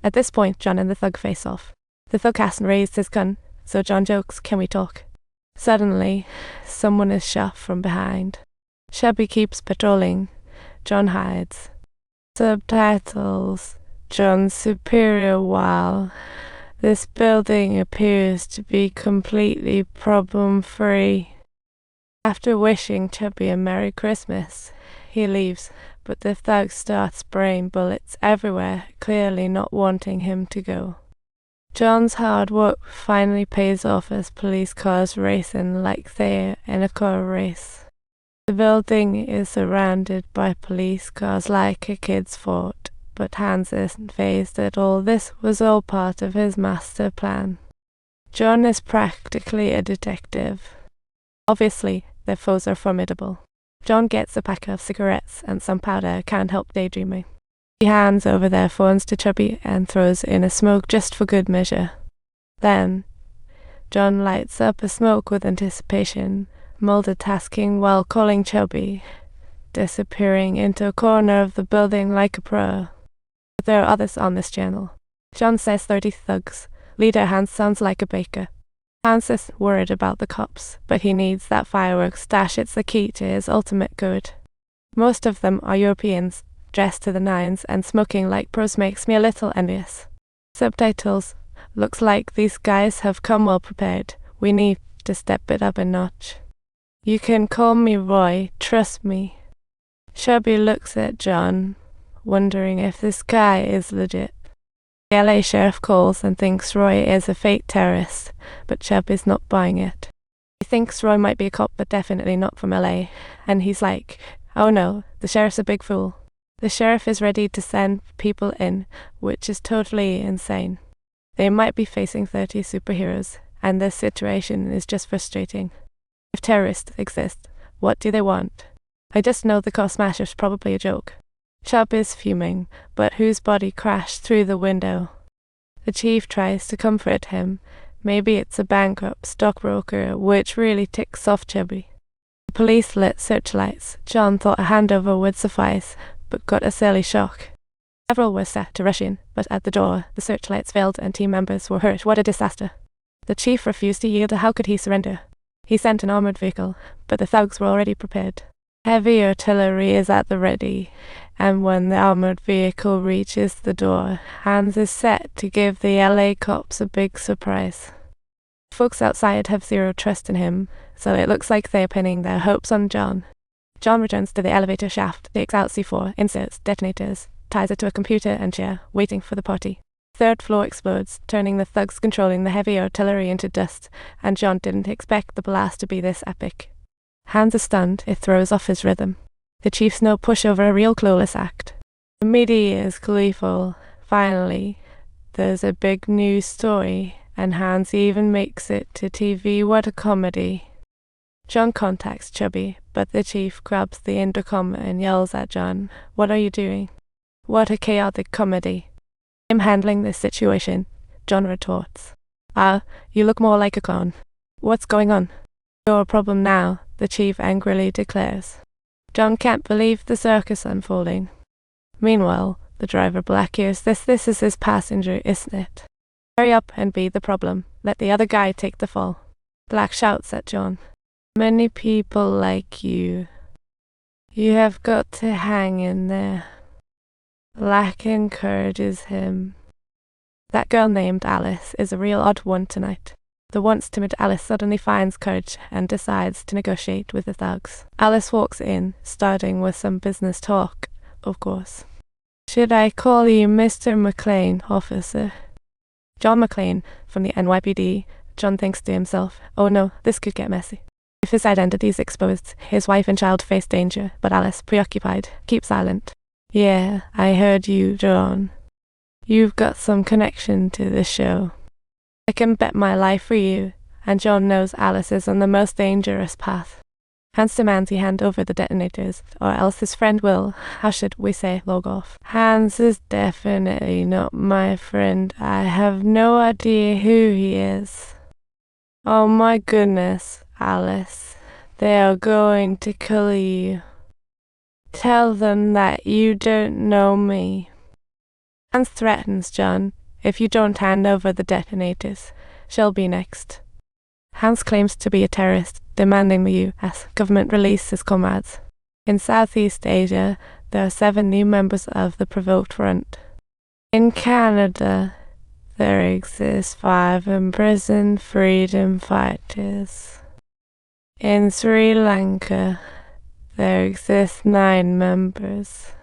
At this point, John and the thug face off. The thug hasn't raised his gun, so John jokes, "Can we talk?" Suddenly, someone is shot from behind. Shelby keeps patrolling. John hides. Subtitles. John's superior. While this building appears to be completely problem-free. After wishing Chubby a Merry Christmas, he leaves, but the thug starts spraying bullets everywhere, clearly not wanting him to go. John's hard work finally pays off as police cars racing like they're in a car race. The building is surrounded by police cars like a kid's fort, but Hans isn't fazed at all. This was all part of his master plan. John is practically a detective. Obviously, their foes are formidable. John gets a pack of cigarettes and some powder, can't help daydreaming. He hands over their phones to Chubby and throws in a smoke just for good measure. Then, John lights up a smoke with anticipation, multitasking while calling Chubby, disappearing into a corner of the building like a pro. But there are others on this channel. John says 30 thugs. Leader Hans sounds like a baker. Hans is worried about the cops, but he needs that fireworks stash. It's the key to his ultimate good. Most of them are Europeans, dressed to the nines and smoking like pros makes me a little envious. Subtitles. Looks like these guys have come well prepared. We need to step it up a notch. You can call me Roy, trust me. Chubby looks at John, wondering if this guy is legit. The LA sheriff calls and thinks Roy is a fake terrorist, but Chubb is not buying it. He thinks Roy might be a cop, but definitely not from LA, and he's like, "Oh no, the sheriff's a big fool." The sheriff is ready to send people in, which is totally insane. They might be facing 30 superheroes, and this situation is just frustrating. If terrorists exist, what do they want? I just know the car smash is probably a joke. Chubb is fuming, but whose body crashed through the window? The chief tries to comfort him. Maybe it's a bankrupt stockbroker, which really ticks off Chubby. The police lit searchlights. John thought a handover would suffice, but got a silly shock. Several were set to rush in, but at the door, the searchlights failed and team members were hurt. What a disaster. The chief refused to yield. How could he surrender? He sent an armored vehicle, but the thugs were already prepared. Heavy artillery is at the ready, and when the armored vehicle reaches the door, Hans is set to give the LA cops a big surprise. Folks outside have zero trust in him, so it looks like they're pinning their hopes on John. John returns to the elevator shaft, takes out C4, inserts detonators, ties it to a computer and chair, waiting for the party. Third floor explodes, turning the thugs controlling the heavy artillery into dust, and John didn't expect the blast to be this epic. Hans is stunned. It throws off his rhythm. The chiefs know pushover, a real clueless act. The media is gleeful. Finally, there's a big news story, and Hans even makes it to TV. What a comedy. John contacts Chubby, but the chief grabs the intercom and yells at John, "What are you doing?" What a chaotic comedy. I'm handling this situation, John retorts. You look more like a clown. What's going on? You're a problem now, the chief angrily declares. John can't believe the circus unfolding. Meanwhile, the driver Black hears this is his passenger, isn't it? Hurry up and be the problem. Let the other guy take the fall. Black shouts at John. Many people like you. You have got to hang in there. Black encourages him. That girl named Alice is a real odd one tonight. The once timid Alice suddenly finds courage and decides to negotiate with the thugs. Alice walks in, starting with some business talk, of course. Should I call you Mr. McClane, officer? John McClane, from the NYPD. John thinks to himself, oh no, this could get messy. If his identity is exposed, his wife and child face danger, but Alice, preoccupied, keeps silent. Yeah, I heard you, John. You've got some connection to the show. I can bet my life for you, and John knows Alice is on the most dangerous path. Hans demands he hand over the detonators, or else his friend will, how should we say, log off. Hans is definitely not my friend. I have no idea who he is. Oh my goodness, Alice. They are going to kill you. Tell them that you don't know me. Hans threatens John, if you don't hand over the detonators, she'll be next. Hans claims to be a terrorist, demanding the US government release his comrades. In Southeast Asia, there are 7 new members of the Provoked Front. In Canada, there exist 5 imprisoned freedom fighters. In Sri Lanka, there exist 9 members.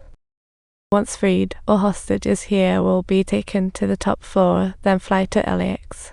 Once freed, all hostages here will be taken to the top floor, then fly to LAX.